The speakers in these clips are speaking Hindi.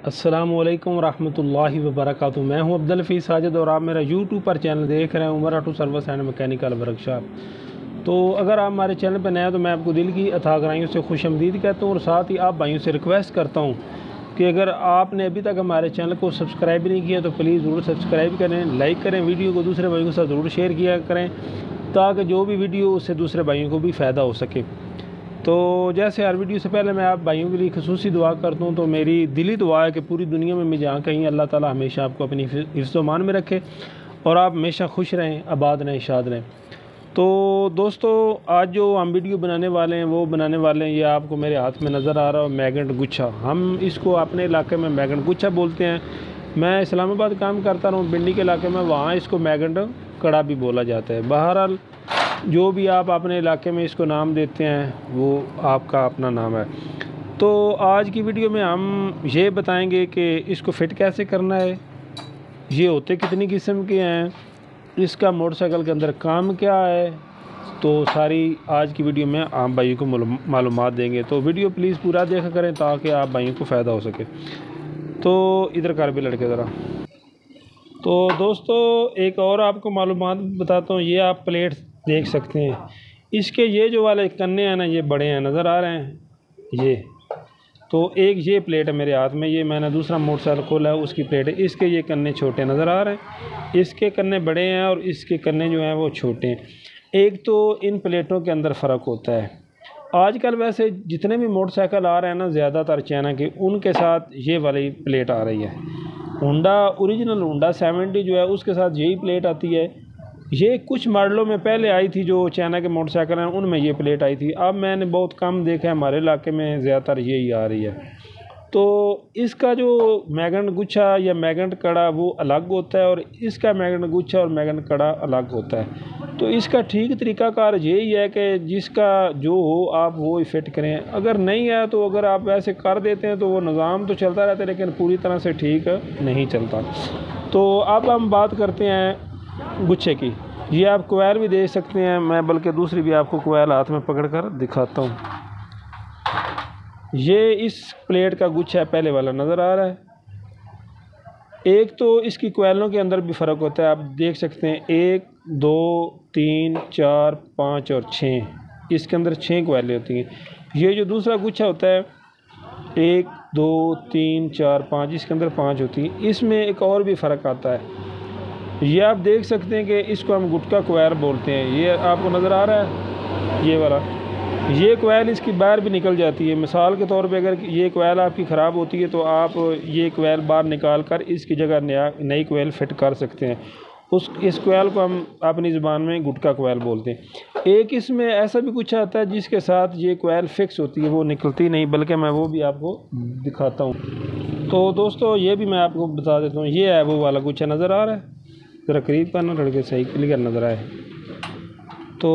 अस्सलामुअलैकुम रहमतुल्लाहि व बरकातुहू। मैं हूं अब्दुल हफीज़ साजिद और आप मेरा यूट्यूब पर चैनल देख रहे हैं Umar auto service and mechanical workshop. तो अगर आप हमारे चैनल पर नए हैं तो मैं आपको दिल की अथा गहराइयों से खुशअमदीद कहता हूं और साथ ही आप भाइयों से रिक्वेस्ट करता हूं कि अगर आपने अभी तक हमारे चैनल को सब्सक्राइब नहीं किया तो प्लीज़ ज़रूर सब्सक्राइब करें, लाइक करें, वीडियो को दूसरे भाइयों के साथ ज़रूर शेयर किया करें ताकि जो भी वीडियो उससे दूसरे भाइयों को भी फ़ायदा हो सके। तो जैसे हर वीडियो से पहले मैं आप भाइयों के लिए खसूसी दुआ करता हूँ, तो मेरी दिली दुआ है कि पूरी दुनिया में मैं जहाँ कहीं अल्लाह ताला हमेशा आपको अपनी हिफ्ज़-ओ-मान में रखे और आप हमेशा खुश रहें, आबाद रहें, शाद रहें। तो दोस्तों, आज जो हम वीडियो बनाने वाले हैं वो बनाने वाले हैं, ये आपको मेरे हाथ में नज़र आ रहा है मैगनेट गुच्छा। हम इसको अपने इलाके में मैगनेट गुच्छा बोलते हैं। मैं इस्लामाबाद काम करता रहा हूँ पिंडी के इलाके में, वहाँ इसको मैगनेट कड़ा भी बोला जाता है। बहरहाल जो भी आप अपने इलाके में इसको नाम देते हैं वो आपका अपना नाम है। तो आज की वीडियो में हम ये बताएंगे कि इसको फ़िट कैसे करना है, ये होते कितनी किस्म के हैं, इसका मोटरसाइकिल के अंदर काम क्या है। तो सारी आज की वीडियो में आप भाइयों को मालूमात देंगे। तो वीडियो प्लीज़ पूरा देखा करें ताकि आप भाइयों को फ़ायदा हो सके। तो इधर कर भी लड़के ज़रा। तो दोस्तों, एक और आपको मालूमात बताता हूँ। ये आप प्लेट देख सकते हैं, इसके ये जो वाले कन्ने हैं ना, ये बड़े हैं, नज़र आ रहे हैं ये। तो एक ये प्लेट है मेरे हाथ में, ये मैंने दूसरा मोटरसाइकिल खोला है उसकी प्लेट है। इसके ये कन्ने छोटे नज़र आ रहे हैं, इसके कन्ने बड़े हैं और इसके कन्ने जो हैं वो छोटे हैं। एक तो इन प्लेटों के अंदर फ़र्क होता है। आजकल वैसे जितने भी मोटरसाइकिल आ रहे हैं ना, ज़्यादातर चाइना के, उनके साथ ये वाली प्लेट आ रही है। होंडा ओरिजिनल होंडा 70 जो है उसके साथ यही प्लेट आती है। ये कुछ मॉडलों में पहले आई थी, जो चाइना के मोटरसाइकिल हैं उनमें ये प्लेट आई थी। अब मैंने बहुत कम देखा है, हमारे इलाके में ज़्यादातर यही आ रही है। तो इसका जो मैगनेट गुच्छा या मैगनेट कड़ा वो अलग होता है और इसका मैगनेट गुच्छा और मैगनेट कड़ा अलग होता है। तो इसका ठीक तरीक़ाकार यही है कि जिसका जो हो आप वो ही फिट करें। अगर नहीं है तो अगर आप वैसे कर देते हैं तो वो निज़ाम तो चलता रहता है लेकिन पूरी तरह से ठीक नहीं चलता। तो अब हम बात करते हैं गुच्छे की। ये आप कोयल भी देख सकते हैं, मैं बल्कि दूसरी भी आपको कोयल हाथ में पकड़ कर दिखाता हूँ। ये इस प्लेट का गुच्छा है, पहले वाला नज़र आ रहा है। एक तो इसकी कोयलों के अंदर भी फ़र्क होता है, आप देख सकते हैं 1 2 3 4 5 और 6, इसके अंदर 6 कोयलें होती हैं। ये जो दूसरा गुच्छा होता है 1 2 3 4 5, इसके अंदर 5 होती हैं। इसमें एक और भी फ़र्क आता है, ये आप देख सकते हैं कि इसको हम गुटका कोयल बोलते हैं। ये आपको नज़र आ रहा है ये वाला, ये कोयल इसकी बाहर भी निकल जाती है। मिसाल के तौर पे अगर ये कोयल आपकी ख़राब होती है तो आप ये कोयल बाहर निकाल कर इसकी जगह नई कोयल फिट कर सकते हैं। इस कोयल को हम अपनी ज़ुबान में गुटका कोयल बोलते हैं। एक इसमें ऐसा भी कुछ आता है जिसके साथ ये कोयल फिक्स होती है, वो निकलती नहीं, बल्कि मैं वो भी आपको दिखाता हूँ। तो दोस्तों, ये भी मैं आपको बता देता हूँ। ये है वो वाला गुच्छा, नज़र आ रहा है, ज़रा करीब करना लड़के, सही क्लियर नज़र आए। तो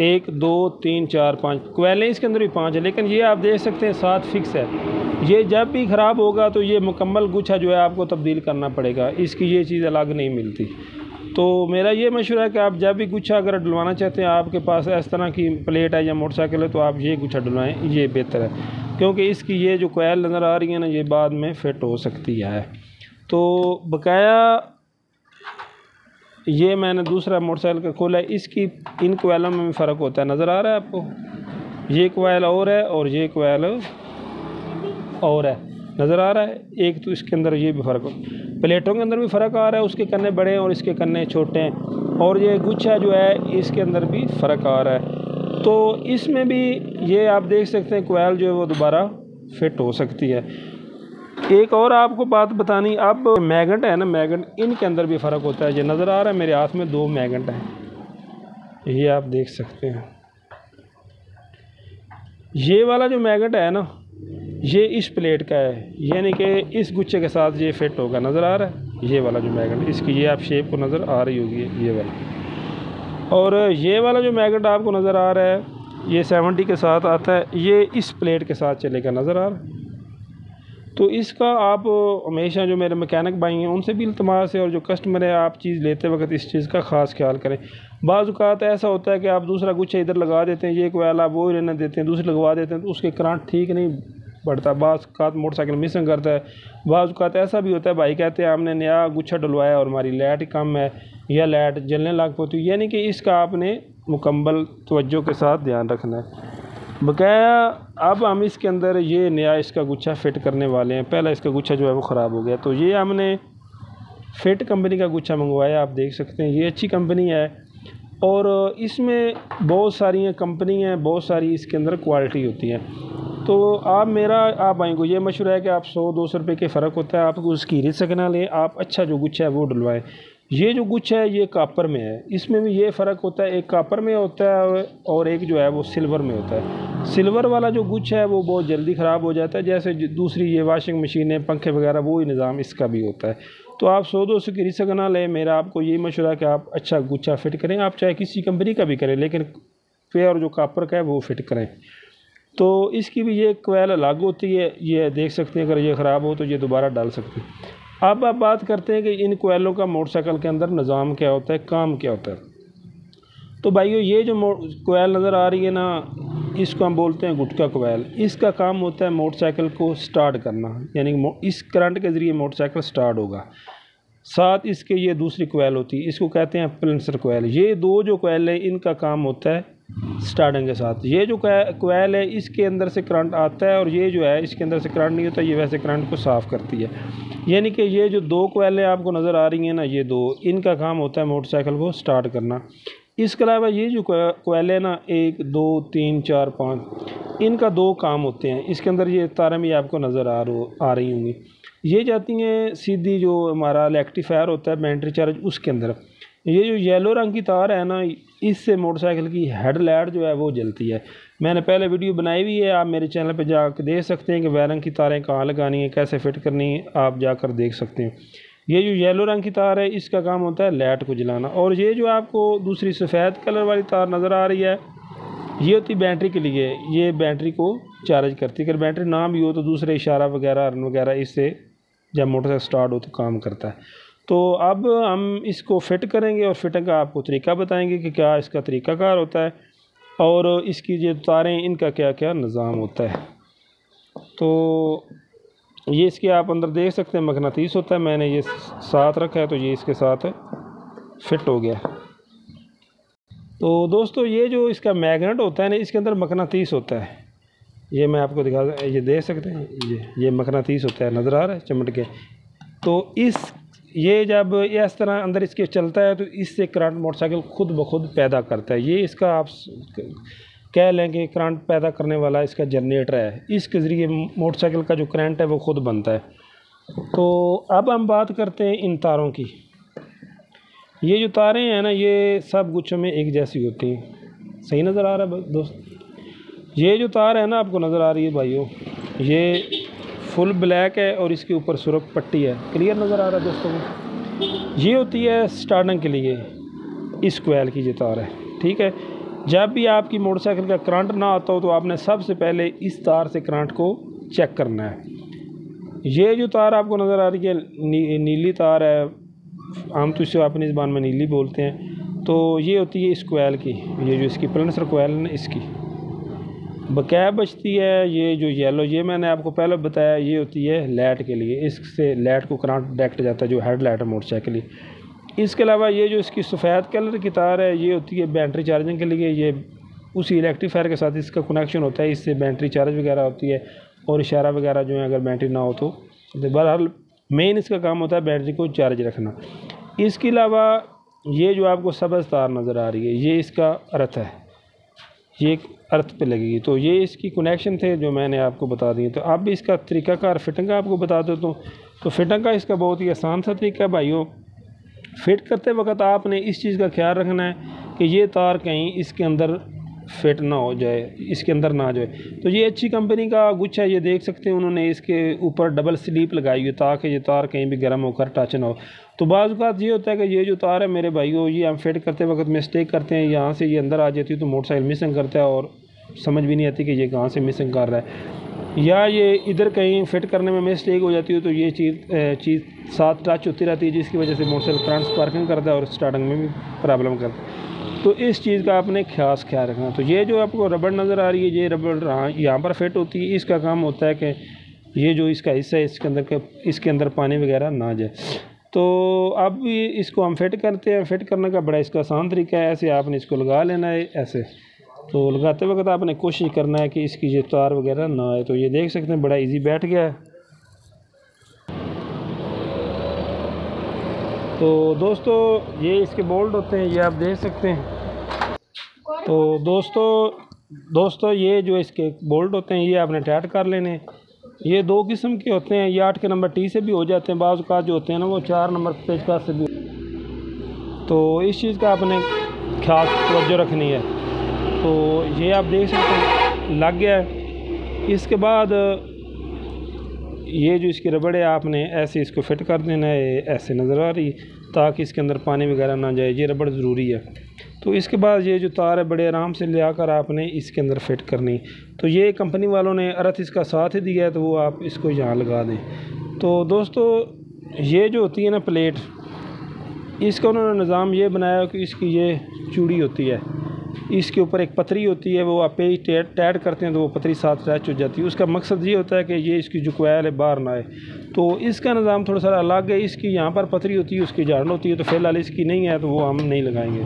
1 2 3 4 5 कोयलें इसके अंदर भी 5 है, लेकिन ये आप देख सकते हैं 7 फिक्स है। ये जब भी ख़राब होगा तो ये मुकम्मल गुच्छा जो है आपको तब्दील करना पड़ेगा, इसकी ये चीज़ अलग नहीं मिलती। तो मेरा ये मशवरा है कि आप जब भी गुच्छा अगर डलवाना चाहते हैं, आपके पास इस तरह की प्लेट है या मोटरसाइकिल है, तो आप ये गुच्छा डलवाएँ, ये बेहतर है, क्योंकि इसकी ये जो कोयल नज़र आ रही है ना, ये बाद में फिट हो सकती है। तो बकाया ये मैंने दूसरा मोटरसाइकिल का खोला है, इसकी इन कोयलों में भी फ़र्क होता है। नज़र आ रहा है आपको, ये कोयल और है और ये कोयल और है, नज़र आ रहा है। एक तो इसके अंदर ये भी फ़र्क हो, प्लेटों के अंदर भी फ़र्क आ रहा है, उसके कन्ने बड़े हैं और इसके कन्ने छोटे हैं, और ये गुच्छा जो है इसके अंदर भी फ़र्क आ रहा है। तो इसमें भी ये आप देख सकते हैं कोयल जो है वो दोबारा फिट हो सकती है। एक और आपको बात बतानी, अब मैगनेट है ना, मैगनेट इनके अंदर भी फ़र्क होता है। ये नज़र आ रहा है मेरे हाथ में 2 मैगनेट हैं, ये आप देख सकते हैं। ये वाला जो मैगनेट है ना, ये इस प्लेट का है, यानी कि इस गुच्छे के साथ ये फिट होगा। नज़र आ रहा है ये वाला जो मैगनेट, इसकी ये आप शेप को नज़र आ रही होगी ये वाला। और ये वाला जो मैगनेट आपको नज़र आ रहा है, ये 70 के साथ आता है, ये इस प्लेट के साथ चलेगा। नज़र आ रहा है। तो इसका आप हमेशा जो मेरे मैकेनिक भाई हैं उनसे भी इल्तमास है, और जो कस्टमर है, आप चीज़ लेते वक्त इस चीज़ का ख़ास ख्याल करें। बाज़ औक़ात ऐसा होता है कि आप दूसरा गुच्छा इधर लगा देते हैं, ये कोयल आप वो ही रहने देते हैं, दूसरी लगवा देते हैं, तो उसके करंट ठीक नहीं पड़ता है, बाज़ औक़ात मोटरसाइकिल मिसिंग करता है, बाज़ औक़ात ऐसा भी होता है भाई कहते हैं हमने नया गुच्छा डलवाया और हमारी लाइट कम है या लाइट जलने लग पड़ती है, यानी कि इसका आपने मुकम्मल तवज्जो के साथ ध्यान रखना है। बकाया अब हम इसके अंदर ये नया इसका गुच्छा फ़िट करने वाले हैं। पहला इसका गुच्छा जो है वो ख़राब हो गया, तो ये हमने फिट कंपनी का गुच्छा मंगवाया। आप देख सकते हैं ये अच्छी कंपनी है और इसमें बहुत सारी कंपनी हैं, बहुत सारी इसके अंदर क्वालिटी होती है। तो आप भाई को ये मशवरा है कि आप 100-200 रुपये के फ़र्क होता है, आप उसकी रिस्क ना लें, आप अच्छा जो गुच्छा है वो डलवाएं। ये जो गुच्छा है ये कापर में है, इसमें भी ये फ़र्क होता है, एक कापर में होता है और एक जो है वो सिल्वर में होता है। सिल्वर वाला जो गुच्छा है वो बहुत जल्दी ख़राब हो जाता है, जैसे दूसरी ये वाशिंग मशीनें, पंखे वगैरह, वो ही निज़ाम इसका भी होता है। तो आप 100-200 की रिस्क ना लें। मेरा आपको यही मशवरा है कि आप अच्छा गुच्छा फ़िट करें, आप चाहे किसी कंपनी का भी करें, लेकिन फेयर जो कापर का है वो फ़िट करें। तो इसकी भी ये कोयल अलग होती है, ये देख सकते हैं, अगर ये ख़राब हो तो ये दोबारा डाल सकते हैं। अब आप बात करते हैं कि इन कोयलों का मोटरसाइकिल के अंदर निज़ाम क्या होता है, काम क्या होता है। तो भाइयों ये जो कोयल नज़र आ रही है ना, इसको हम बोलते हैं गुटका कोयल। इसका काम होता है मोटरसाइकिल को स्टार्ट करना, यानी इस करंट के ज़रिए मोटरसाइकिल स्टार्ट होगा। साथ इसके ये दूसरी कोयल होती है, इसको कहते हैं प्लेंसर कोयल। ये दो जो कोयल है इनका काम होता है स्टार्टिंग के साथ। ये जो कोयल है इसके अंदर से करंट आता है और ये जो है इसके अंदर से करंट नहीं होता, ये वैसे करंट को साफ़ करती है। यानी कि ये जो दो कोयलें आपको नज़र आ रही हैं ना, ये दो, इनका काम होता है मोटरसाइकिल को स्टार्ट करना। इसके अलावा ये जो कोयलें ना 1 2 3 4 5, इनका 2 काम होते हैं। इसके अंदर ये तारें भी आपको नज़र आ रही होंगी, ये जाती हैं सीधी जो हमारा रेक्टिफायर होता है बैटरी चार्ज, उसके अंदर। ये जो येलो रंग की तार है ना, इससे मोटरसाइकिल की हेडलाइट जो है वो जलती है। मैंने पहले वीडियो बनाई हुई है, आप मेरे चैनल पे जाकर देख सकते हैं कि वायरिंग की तारें कहाँ लगानी है, कैसे फ़िट करनी है, आप जाकर देख सकते हैं। ये जो येलो रंग की तार है इसका काम होता है लाइट को जलाना। और ये जो आपको दूसरी सफ़ेद कलर वाली तार नज़र आ रही है, ये होती बैटरी के लिए, ये बैटरी को चार्ज करती है। अगर बैटरी ना भी हो तो दूसरे इशारा वगैरह, हॉर्न वगैरह, इससे जब मोटरसाइकिल स्टार्ट हो तो काम करता है। तो अब हम इसको फ़िट करेंगे और फिटिंग का आपको तरीका बताएंगे कि क्या इसका तरीक़ाकार होता है और इसकी जो तारें, इनका क्या क्या निज़ाम होता है। तो ये इसके आप अंदर देख सकते हैं मकनातीस होता है, मैंने ये साथ रखा है तो ये इसके साथ फिट हो गया। तो दोस्तों ये जो इसका मैग्नेट होता है ना, इसके अंदर मकनातीस होता है, ये मैं आपको दिखा, ये देख सकते हैं, ये मकनातीस होता है, नज़र आ रहा है चमट के। तो ये जब ये इस तरह अंदर इसके चलता है तो इससे करंट मोटरसाइकिल खुद ब खुद पैदा करता है। ये इसका आप कह लें कि करंट पैदा करने वाला इसका जनरेटर है, इसके ज़रिए मोटरसाइकिल का जो करंट है वो खुद बनता है। तो अब हम बात करते हैं इन तारों की। ये जो तारें हैं ना, ये सब गुच्छों में एक जैसी होती हैं। सही नज़र आ रहा है दोस्त? ये जो तार है ना आपको नज़र आ रही है भाइयों, ये फुल ब्लैक है और इसके ऊपर सुर्ख पट्टी है। क्लियर नज़र आ रहा है दोस्तों को? ये होती है स्टार्टिंग के लिए इस कोयल की ये तार है, ठीक है। जब भी आपकी मोटरसाइकिल का करंट ना आता हो तो आपने सबसे पहले इस तार से करंट को चेक करना है। ये जो तार आपको नज़र आ रही है नीली तार है, हम तो इसे अपनी ज़बान में नीली बोलते हैं। तो ये होती है इस कोयल की, ये जो इसकी प्लेंसर कोयल है इसकी। बकाया बचती है ये जो येलो, ये मैंने आपको पहले बताया, ये होती है लाइट के लिए, इससे लाइट को करंट डायरेक्ट जाता है, जो हेडलाइट है मोटरसाइकिल की। इसके अलावा ये जो इसकी सफ़ेद कलर की तार है, ये होती है बैटरी चार्जिंग के लिए। ये उसी रेक्टिफायर के साथ इसका कनेक्शन होता है, इससे बैटरी चार्ज वगैरह होती है और इशारा वगैरह जो है अगर बैटरी ना हो तो। बहरहाल मेन इसका काम होता है बैटरी को चार्ज रखना। इसके अलावा ये जो आपको सब्ज़ तार नज़र आ रही है, ये इसका अर्थ है, ये अर्थ पे लगेगी। तो ये इसकी कनेक्शन थे जो मैंने आपको बता दिए। तो अब इसका तरीक़ाकार फिटिंग का आपको बता देता हूँ। तो फिटिंग का इसका बहुत ही आसान सा तरीका है भाइयों। फिट करते वक्त आपने इस चीज़ का ख्याल रखना है कि ये तार कहीं इसके अंदर फिट ना हो जाए, इसके अंदर ना जाए। तो ये अच्छी कंपनी का गुच्छा है, ये देख सकते हैं उन्होंने इसके ऊपर डबल स्लीप लगाई हुई ताकि ये तार कहीं भी गर्म होकर टच ना हो। तो बाज़ औक़ात ये होता है कि ये जो तार है मेरे भाइयों, ये हम फिट करते वक्त मिस्टेक करते हैं, यहाँ से ये अंदर आ जाती है तो मोटरसाइकिल मिसिंग करता है और समझ भी नहीं आती कि ये कहाँ से मिसिंग कर रहा है, या ये इधर कहीं फिट करने में मिस्टेक हो जाती है तो ये चीज़ साथ टच होती रहती है, जिसकी वजह से मोटरसाइकिल करंट स्पार्किंग करता है और स्टार्टिंग में भी प्रॉब्लम करता है। तो इस चीज़ का आपने खास ख्याल रखना। तो ये जो आपको रबड़ नज़र आ रही है, ये रबड़ यहाँ पर फिट होती है। इसका काम होता है कि ये जो इसका हिस्सा है इसके अंदर पानी वगैरह ना जाए। तो अब इसको हम फिट करते हैं। फिट करने का बड़ा इसका आसान तरीका है। ऐसे आपने इसको लगा लेना है ऐसे। तो लगाते वक्त आपने कोशिश करना है कि इसकी ये तार वगैरह ना आए। तो ये देख सकते हैं बड़ा इजी बैठ गया है। तो दोस्तों ये इसके बोल्ट होते हैं, ये आप देख सकते हैं। तो दोस्तों ये जो इसके बोल्ट होते हैं ये आपने टाइट कर लेने। ये 2 किस्म के होते हैं, ये 8 के नंबर टी से भी हो जाते हैं, बाज़ का जो होते हैं ना वो 4 नंबर पेचकस से भी। तो इस चीज़ का आपने खास तवज्जो रखनी है। तो ये आप देख सकते हैं लग गया है। इसके बाद ये जो इसकी रबड़ है आपने ऐसे इसको फिट कर देना है, ऐसे नज़र आ रही, ताकि इसके अंदर पानी वगैरह ना जाए। ये रबड़ ज़रूरी है। तो इसके बाद ये जो तार है बड़े आराम से ले आकर आपने इसके अंदर फिट करनी। तो ये कंपनी वालों ने अर्थ इसका साथ ही दिया है, तो वो आप इसको यहाँ लगा दें। तो दोस्तों ये जो होती है ना प्लेट, इसका उन्होंने निज़ाम ये बनाया कि इसकी ये चूड़ी होती है, इसके ऊपर एक पतरी होती है, वो आप पेज टाइट करते हैं तो वो पतरी साथ अटैच हो जाती है। उसका मकसद ये होता है कि ये इसकी जो कोयल है बाहर ना आए। तो इसका निज़ाम थोड़ा सा अलग है। इसकी यहाँ पर पतरी होती है, उसकी झाड़ होती है। तो फ़िलहाल इसकी नहीं है, तो वो हम नहीं लगाएंगे।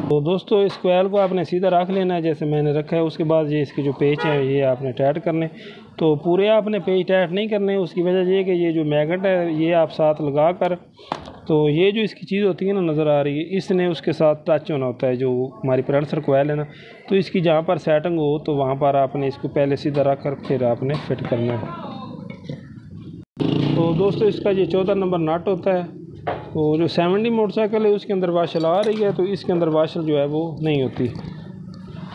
तो दोस्तों इस कोयल को आपने सीधा रख लेना है जैसे मैंने रखा है। उसके बाद ये इसके जो पेच हैं ये आपने टाइट करने। तो पूरे आपने पेच टाइट नहीं करने, उसकी वजह ये कि ये जो मैगट है ये आप साथ लगा कर, तो ये जो इसकी चीज़ होती है ना नज़र आ रही है, इसने उसके साथ टच होना होता है जो हमारी प्रेडेंसर कोयल है ना। तो इसकी जहाँ पर सेटिंग हो तो वहाँ पर आपने इसको पहले सीधा रख कर फिर आपने फिट करना है। तो दोस्तों इसका ये 14 नंबर नट होता है। तो जो 70 मोटरसाइकिल है उसके अंदर वाशल आ रही है, तो इसके अंदर वाशल जो है वो नहीं होती।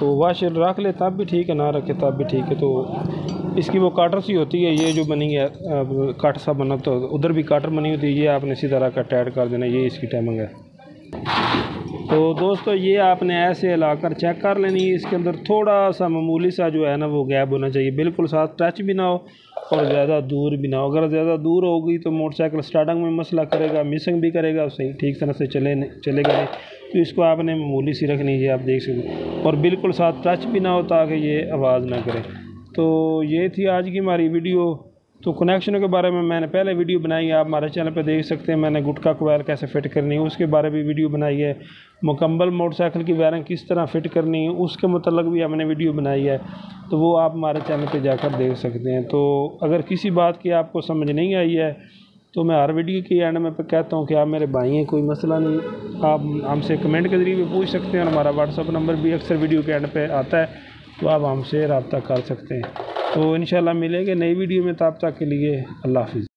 तो वाशल रख ले तब भी ठीक है, ना रखे तब भी ठीक है। तो इसकी वो काटर सी होती है, ये जो बनी है काटर सा बना, तो उधर भी काटर बनी होती है, ये आपने सीधा रख कर टाइट कर देना। ये इसकी टाइमिंग है। तो दोस्तों ये आपने ऐसे हिलाकर चेक कर लेनी है। इसके अंदर थोड़ा सा मामूली सा जो है ना वो गैप होना चाहिए, बिल्कुल साथ टच भी ना हो और ज़्यादा दूर भी ना हो। अगर ज़्यादा दूर होगी तो मोटरसाइकिल स्टार्टिंग में मसला करेगा, मिसिंग भी करेगा, सही ठीक तरह से चलेगा नहीं। तो इसको आपने मामूली सी रखनी है, आप देख सकते, और बिल्कुल साथ टच भी ना हो ताकि ये आवाज़ ना करे। तो ये थी आज की हमारी वीडियो। तो कनेक्शनों के बारे में मैंने पहले वीडियो बनाई है, आप हमारे चैनल पे देख सकते हैं। मैंने गुटका कोयल कैसे फ़िट करनी है उसके बारे में वीडियो बनाई है। मुकम्मल मोटरसाइकिल की वायरिंग किस तरह फ़िट करनी है उसके मतलब भी हमने वीडियो बनाई है, तो वो आप हमारे चैनल पे जाकर देख सकते हैं। तो अगर किसी बात की आपको समझ नहीं आई है तो मैं हर वीडियो के एंड में कहता हूँ कि आप मेरे भाई हैं, कोई मसला नहीं, आप हमसे कमेंट के ज़रिए भी पूछ सकते हैं। और हमारा व्हाट्सअप नंबर भी अक्सर वीडियो के एंड पे आता है, तो आप हमसे रब्ता कर सकते हैं। तो इंशाल्लाह मिलेंगे नई वीडियो में, तब तक के लिए अल्लाह हाफ़िज़।